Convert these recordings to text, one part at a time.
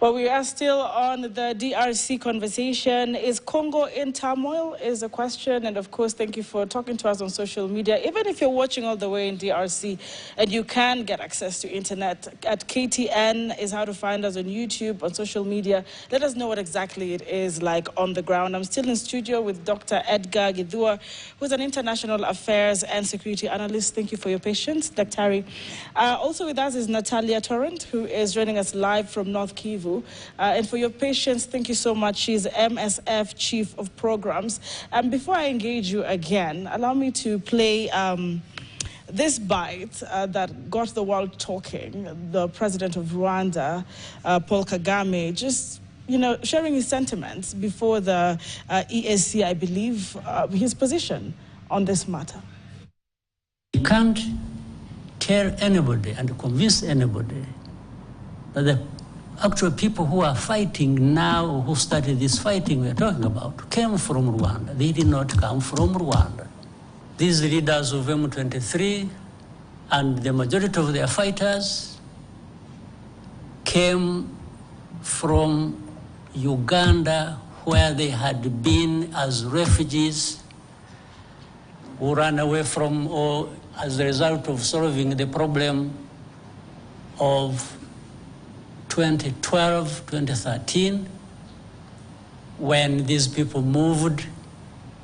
Well, we are still on the DRC conversation. Is Congo in turmoil is a question. And of course, thank you for talking to us on social media. Even if you're watching all the way in DRC and you can get access to internet, at KTN is how to find us on YouTube, on social media. Let us know what exactly it is like on the ground. I'm still in studio with Dr. Edgar Githua, who's an international affairs and security analyst. Thank you for your patience, Dr. Also with us is Natalia Torrent, who is joining us live from North Kivu. And for your patience, thank you so much. She's MSF Chief of Programs. And before I engage you again, allow me to play this bite that got the world talking. The president of Rwanda, Paul Kagame, just sharing his sentiments before the EAC, I believe, his position on this matter. You can't tell anybody and convince anybody that the actual people who are fighting now, who started this fighting we're talking about, came from Rwanda. They did not come from Rwanda. These leaders of M23 and the majority of their fighters came from Uganda, where they had been as refugees who ran away from, or as a result of solving the problem of 2012, 2013, when these people moved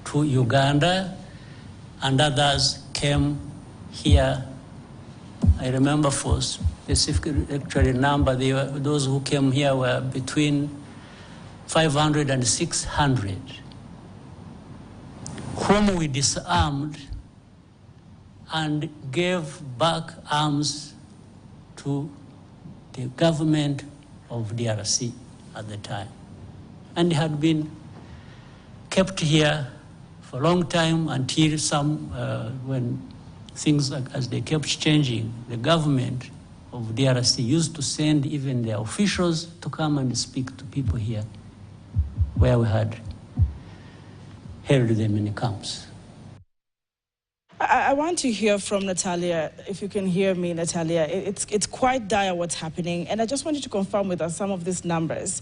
to Uganda and others came here. I remember for specific actually number, those who came here were between 500 and 600, whom we disarmed and gave back arms to the government of DRC at the time. And had been kept here for a long time until when things, as they kept changing, the government of DRC used to send even their officials to come and speak to people here, where we had held them in camps. I want to hear from Natalia, if you can hear me, Natalia. It's quite dire what's happening, and I just wanted to confirm with us some of these numbers.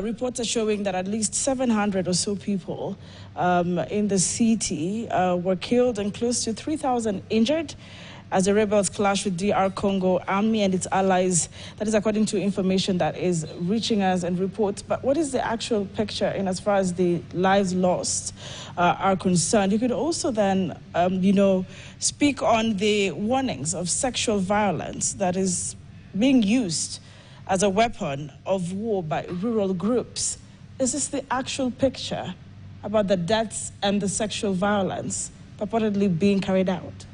Reports are showing that at least 700 or so people in the city were killed and close to 3,000 injured as the rebels clash with DR Congo army and its allies. That is according to information that is reaching us and reports. But what is the actual picture in as far as the lives lost are concerned? You could also then, speak on the warnings of sexual violence that is being used as a weapon of war by rural groups. Is this the actual picture about the deaths and the sexual violence purportedly being carried out?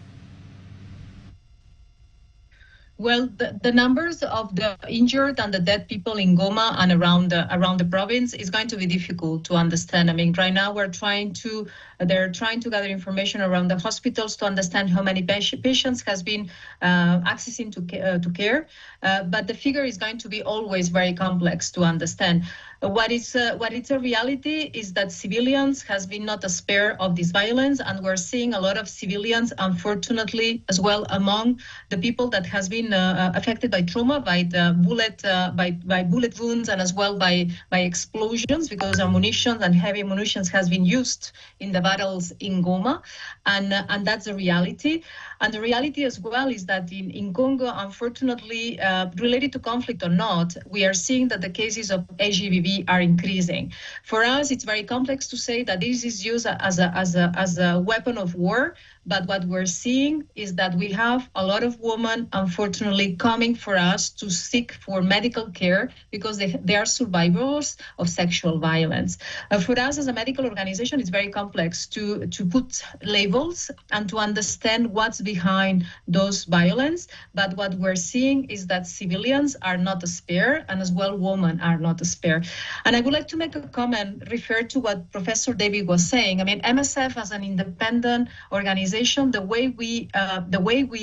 Well, the numbers of the injured and the dead people in Goma and around the province is going to be difficult to understand. I mean, right now they're trying to gather information around the hospitals to understand how many patients has been accessing to care, but the figure is going to be always very complex to understand. What is a reality is that civilians has been not a spare of this violence, and we're seeing a lot of civilians, unfortunately, as well among the people that has been affected by trauma, by the bullet wounds, and as well by explosions, because ammunition and heavy munitions has been used in the battles in Goma, and that's a reality. And the reality as well is that in Congo, unfortunately, related to conflict or not, we are seeing that the cases of HGVV are increasing. For us, it's very complex to say that this is used as a weapon of war. But what we're seeing is that we have a lot of women, unfortunately, coming for us to seek for medical care because they are survivors of sexual violence. For us as a medical organization, it's very complex to put labels and to understand what's behind those violence. But what we're seeing is that civilians are not a spare, and as well women are not a spare. And I would like to make a comment, refer to what Professor David was saying. I mean, MSF as an independent organization, the way we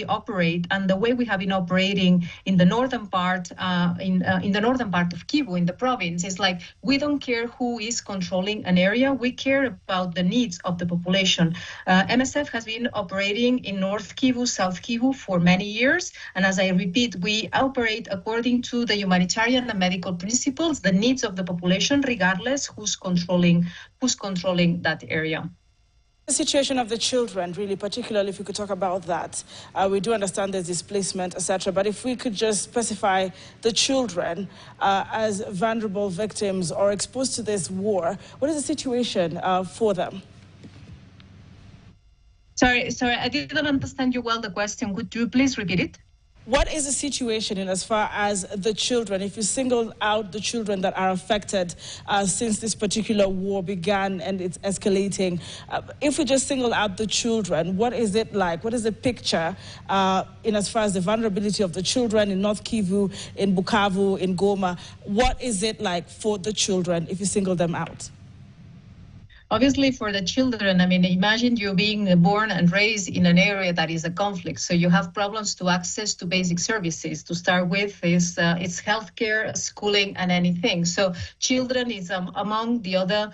operate and the way we have been operating in the northern part, in the northern part of Kivu, in the province, is like we don't care who is controlling an area. We care about the needs of the population. MSF has been operating in North Kivu, South Kivu for many years, and as I repeat, we operate according to the humanitarian and medical principles, the needs of the population, regardless who's controlling that area. The situation of the children, really, particularly if we could talk about that. We do understand there's displacement, etc., but if we could just specify the children as vulnerable victims or exposed to this war, what is the situation for them? Sorry, I didn't understand you well, the question. Could you please repeat it? What is the situation in as far as the children, if you single out the children that are affected since this particular war began and it's escalating? If we just single out the children, what is it like? What is the picture in as far as the vulnerability of the children in North Kivu, in Bukavu, in Goma? What is it like for the children if you single them out? Obviously, for the children, I mean, imagine you being born and raised in an area that is a conflict. So you have problems to access to basic services. To start with, it's healthcare, schooling, and anything. So children is among the other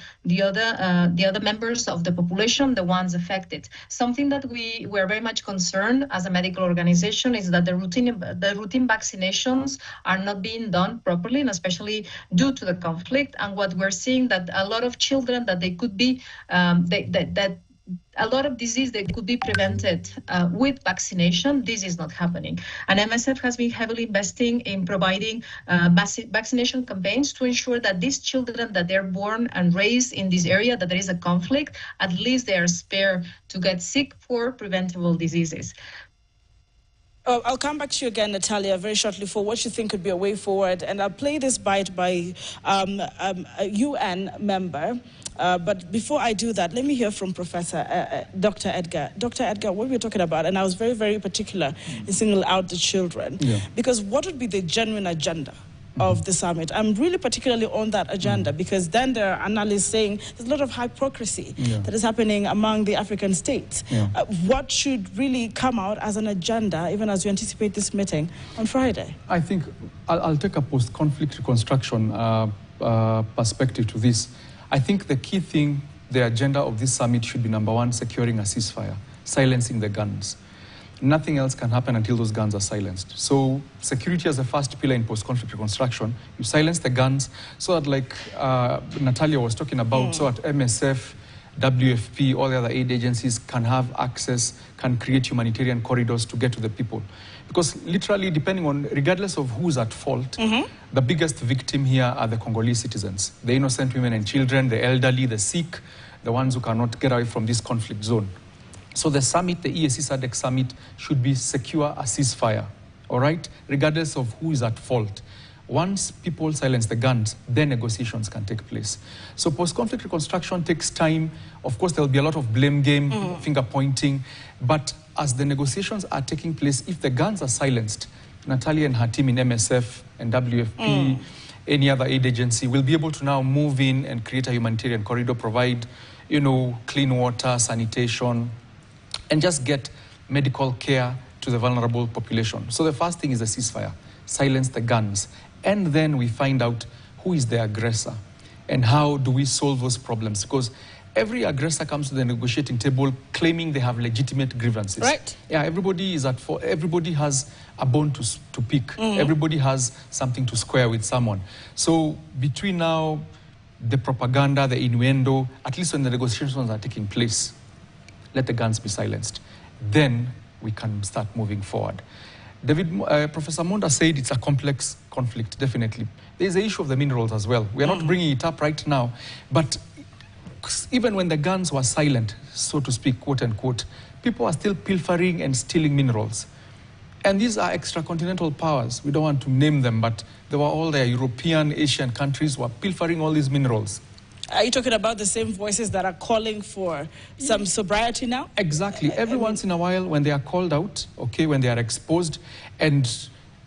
members of the population, the ones affected. Something that we were very much concerned as a medical organization is that the routine vaccinations are not being done properly, and especially due to the conflict. And what we're seeing that a lot of children that they could be that a lot of disease that could be prevented with vaccination, this is not happening. And MSF has been heavily investing in providing vaccination campaigns to ensure that these children that they're born and raised in this area, that there is a conflict, at least they are spared to get sick for preventable diseases. I'll come back to you again, Natalia, very shortly for what you think could be a way forward. And I'll play this bite by a UN member. But before I do that, let me hear from Professor Dr. Edgar. Dr. Edgar, what we're talking about, and I was very, very particular in singling out the children, because what would be the genuine agenda of the summit? I'm really particularly on that agenda because then there are analysts saying there's a lot of hypocrisy that is happening among the African states. What should really come out as an agenda, even as we anticipate this meeting on Friday? I think I'll take a post-conflict reconstruction perspective to this. I think the key thing, the agenda of this summit should be, number one, securing a ceasefire, silencing the guns. Nothing else can happen until those guns are silenced. So security as the first pillar in post-conflict reconstruction, you silence the guns so that, like Natalia was talking about, so that MSF, WFP, all the other aid agencies can have access, can create humanitarian corridors to get to the people. Because literally, depending on, regardless of who's at fault, the biggest victim here are the Congolese citizens, the innocent women and children, the elderly, the sick, the ones who cannot get away from this conflict zone. So the summit, the EAC SADC summit, should be secure a ceasefire, all right, regardless of who is at fault. Once people silence the guns, then negotiations can take place. So post-conflict reconstruction takes time. Of course, there will be a lot of blame game, finger pointing. But as the negotiations are taking place, if the guns are silenced, Natalia and her team in MSF and WFP, any other aid agency, will be able to now move in and create a humanitarian corridor, provide, clean water, sanitation, and just get medical care to the vulnerable population. So the first thing is the ceasefire, silence the guns. And then we find out who is the aggressor and how do we solve those problems. Because every aggressor comes to the negotiating table claiming they have legitimate grievances. Right. Yeah, everybody is at fault. Everybody has a bone to pick. Everybody has something to square with someone. So between now, the propaganda, the innuendo, at least when the negotiations are taking place, let the guns be silenced. Then we can start moving forward. Professor Monda said it's a complex conflict, definitely. There's the issue of the minerals as well. We are not bringing it up right now, but even when the guns were silent, so to speak, quote unquote, people are still pilfering and stealing minerals. And these are extracontinental powers. We don't want to name them, but they were all the European, Asian countries who are pilfering all these minerals. Are you talking about the same voices that are calling for some sobriety now? Exactly. Every once in a while, when they are called out, okay, when they are exposed, and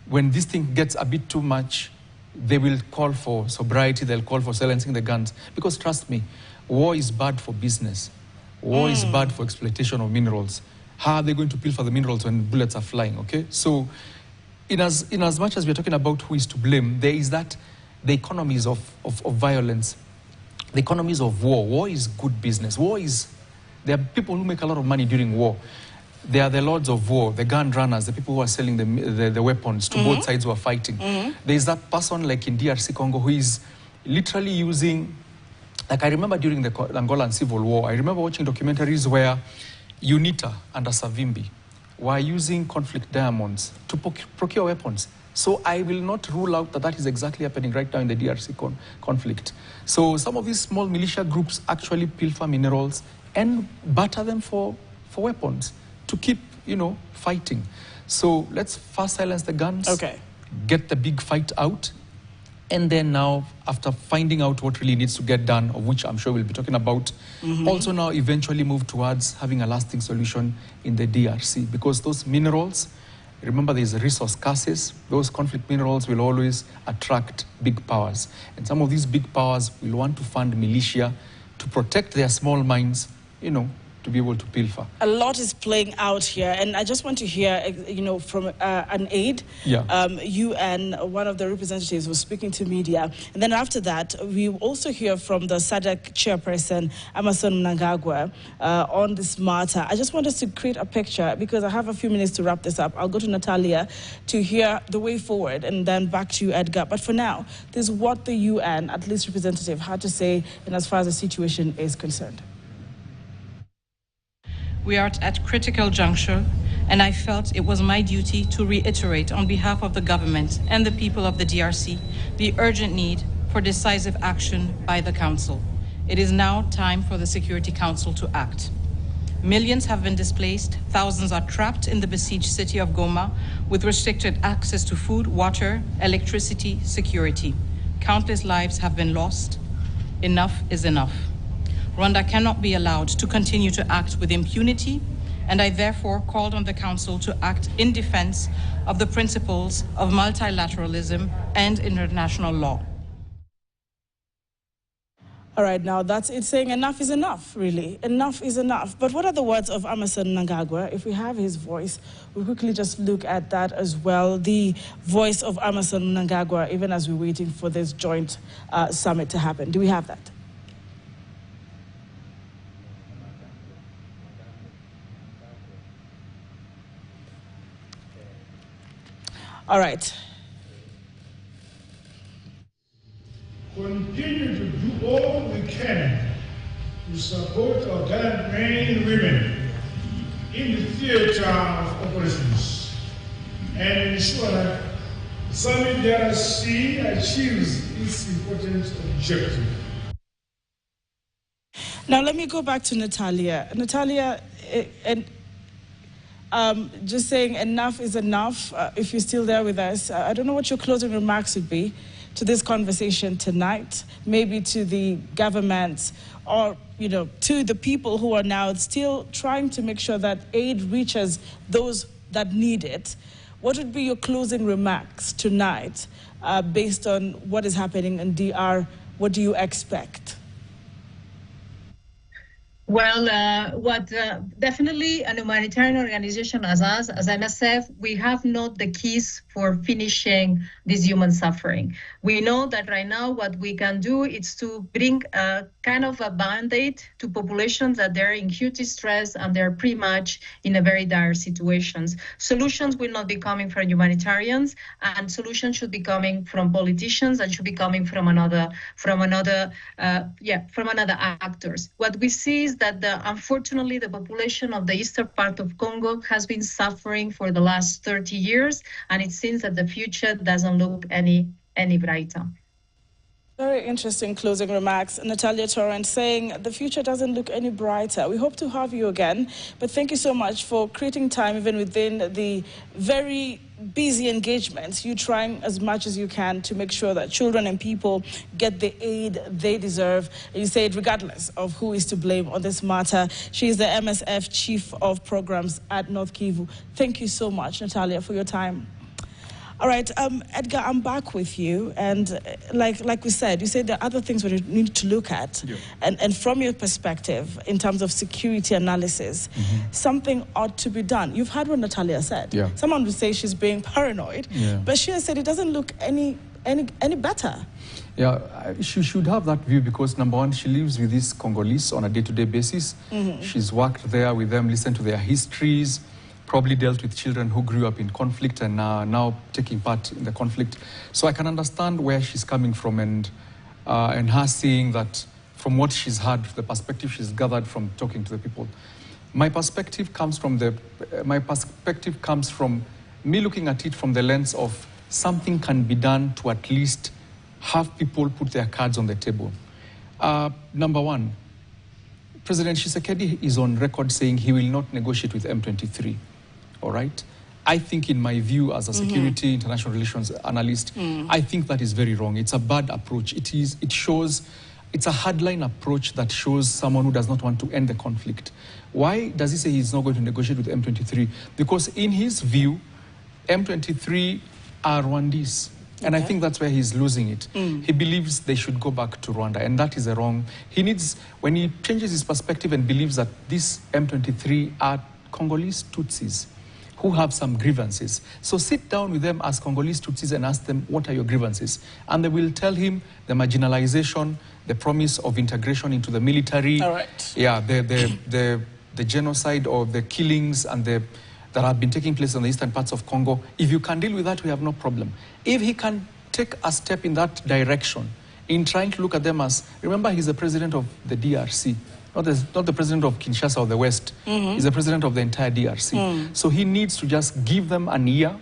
when this thing gets a bit too much, they will call for sobriety, they'll call for silencing the guns. Because trust me, war is bad for business. War is bad for exploitation of minerals. How are they going to pilfer the minerals when bullets are flying, okay? So in as much as we're talking about who is to blame, there is that the economies of violence, the economies of war. War is good business. There are people who make a lot of money during war. They are the lords of war, the gun runners, the people who are selling the weapons to both sides who are fighting. There is that person like in DRC Congo who is literally using, like I remember during the Angolan Civil War, I remember watching documentaries where UNITA and Savimbi were using conflict diamonds to procure weapons. So I will not rule out that is exactly happening right now in the DRC conflict. So some of these small militia groups actually pilfer minerals and barter them for weapons to keep, fighting. So let's first silence the guns, get the big fight out, and then now, after finding out what really needs to get done, of which I'm sure we'll be talking about, also now eventually move towards having a lasting solution in the DRC. Because those minerals, remember there's resource scarcity, those conflict minerals will always attract big powers. And some of these big powers will want to fund militia to protect their small mines, to be able to pilfer. A lot is playing out here, and I just want to hear, from an aide. Yeah. You and one of the representatives was speaking to media, and then after that, we also hear from the SADC chairperson, Emmerson Mnangagwa, on this matter. I just want us to create a picture, because I have a few minutes to wrap this up. I'll go to Natalia to hear the way forward, and then back to you, Edgar. But for now, this is what the UN, at least representative, had to say, and as far as the situation is concerned. We are at critical juncture, and I felt it was my duty to reiterate on behalf of the government and the people of the DRC the urgent need for decisive action by the Council. It is now time for the Security Council to act. Millions have been displaced, thousands are trapped in the besieged city of Goma with restricted access to food, water, electricity, security. Countless lives have been lost. Enough is enough. Rwanda cannot be allowed to continue to act with impunity, and I therefore called on the Council to act in defense of the principles of multilateralism and international law. All right, now that's it, saying enough is enough, really. Enough is enough. But what are the words of Emmerson Mnangagwa? If we have his voice, we'll quickly just look at that as well. The voice of Emmerson Mnangagwa, even as we're waiting for this joint summit to happen. Do we have that? All right. Continue to do all we can to support our gallant men and women in the theater of operations and ensure that the summit DRC achieves its important objective. Now let me go back to Natalia. Natalia, just saying enough is enough. If you're still there with us, I don't know what your closing remarks would be to this conversation tonight, maybe to the government or, to the people who are now still trying to make sure that aid reaches those that need it. What would be your closing remarks tonight based on what is happening in DR? What do you expect? Well, definitely an humanitarian organization as us, as MSF, we have not the keys for finishing this human suffering. We know that right now what we can do is to bring a kind of a band-aid to populations that they're in huge distress and they're pretty much in a very dire situations. Solutions will not be coming from humanitarians, and solutions should be coming from politicians and should be coming from another actors. What we see is that unfortunately the population of the eastern part of Congo has been suffering for the last 30 years, and it seems that the future doesn't look any brighter. Very interesting closing remarks. Natalia Torrent saying the future doesn't look any brighter. We hope to have you again, but thank you so much for creating time even within the very busy engagements. You trying as much as you can to make sure that children and people get the aid they deserve. You say it regardless of who is to blame on this matter. She is the MSF Chief of Programs at North Kivu. Thank you so much, Natalia, for your time. All right, Edgar, I'm back with you. And like we said, you said there are other things we need to look at. Yeah. And from your perspective, in terms of security analysis, something ought to be done. You've heard what Natalia said. Yeah. Someone would say she's being paranoid, but she has said it doesn't look any better. Yeah, she should have that view because, number one, she lives with these Congolese on a day-to-day basis. She's worked there with them, listened to their histories, probably dealt with children who grew up in conflict and now taking part in the conflict. So I can understand where she's coming from and her seeing that from what she's heard, the perspective she's gathered from talking to the people. My perspective comes from me looking at it from the lens of something can be done to at least have people put their cards on the table. Number one, President Tshisekedi is on record saying he will not negotiate with M23, all right? I think in my view as a security international relations analyst, I think that is very wrong. It's a bad approach. It's a hardline approach that shows someone who does not want to end the conflict. Why does he say he's not going to negotiate with M23? Because in his view, M23 are Rwandese. And I think that's where he's losing it. He believes they should go back to Rwanda, and that is a wrong. When he changes his perspective and believes that these M23 are Congolese Tutsis who have some grievances. So sit down with them as Congolese Tutsis and ask them, what are your grievances? And they will tell him the marginalization, the promise of integration into the military. All right. Yeah, the genocide or the killings and that have been taking place in the eastern parts of Congo. If you can deal with that, we have no problem. If he can take a step in that direction, in trying to look at them as, remember, he's the president of the DRC, not the president of Kinshasa or the West. He's the president of the entire DRC. So he needs to just give them an ear,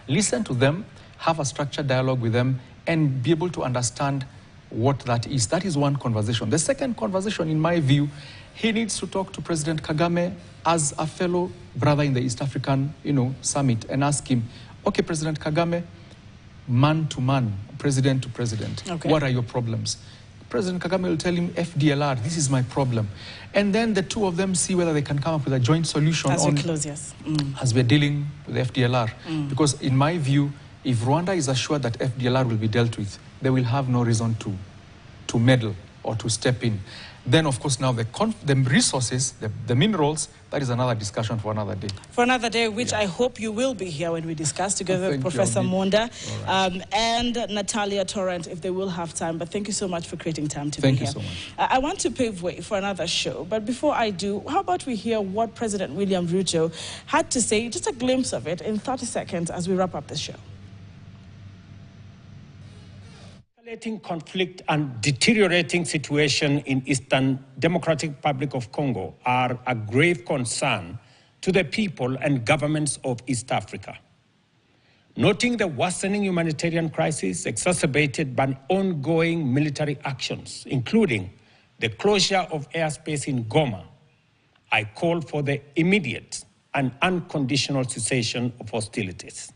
listen to them, have a structured dialogue with them, and be able to understand what that is. That is one conversation. The second conversation, in my view, he needs to talk to President Kagame as a fellow brother in the East African, summit and ask him, okay, President Kagame, man to man, president to president, what are your problems? President Kagame will tell him, FDLR, this is my problem. And then the two of them see whether they can come up with a joint solution as we're dealing with FDLR. Because in my view, if Rwanda is assured that FDLR will be dealt with, they will have no reason to meddle or to step in. Then, of course, now the resources, the minerals, that is another discussion for another day. For another day, which I hope you will be here when we discuss together with Professor Monda and Natalia Torrent, if they will have time. But thank you so much for creating time to be here. Thank you so much. I want to pave way for another show. But before I do, how about we hear what President William Ruto had to say, just a glimpse of it in 30 seconds as we wrap up the show. Escalating conflict and deteriorating situation in Eastern Democratic Republic of Congo are a grave concern to the people and governments of East Africa. Noting the worsening humanitarian crisis exacerbated by ongoing military actions, including the closure of airspace in Goma, I call for the immediate and unconditional cessation of hostilities.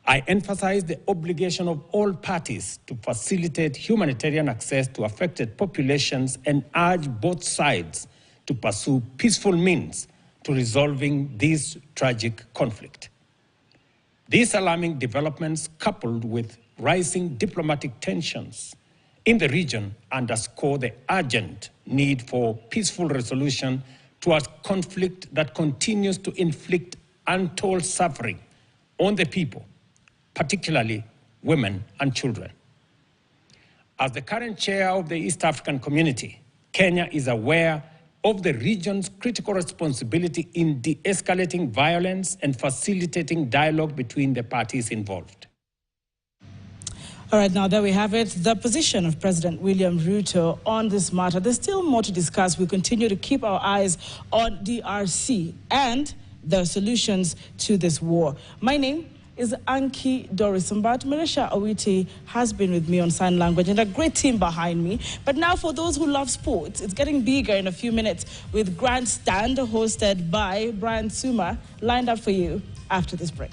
I emphasize the obligation of all parties to facilitate humanitarian access to affected populations and urge both sides to pursue peaceful means to resolving this tragic conflict. These alarming developments, coupled with rising diplomatic tensions in the region, underscore the urgent need for peaceful resolution to a conflict that continues to inflict untold suffering on the people, particularly women and children. As the current chair of the East African community, Kenya is aware of the region's critical responsibility in de-escalating violence and facilitating dialogue between the parties involved. All right, now there we have it, the position of President William Ruto on this matter. There's still more to discuss. We'll continue to keep our eyes on DRC and the solutions to this war. My name is Anki Dorisumbat. Marisha Awiti has been with me on sign language and a great team behind me. But now for those who love sports, it's getting bigger in a few minutes with Grandstand hosted by Brian Suma lined up for you after this break.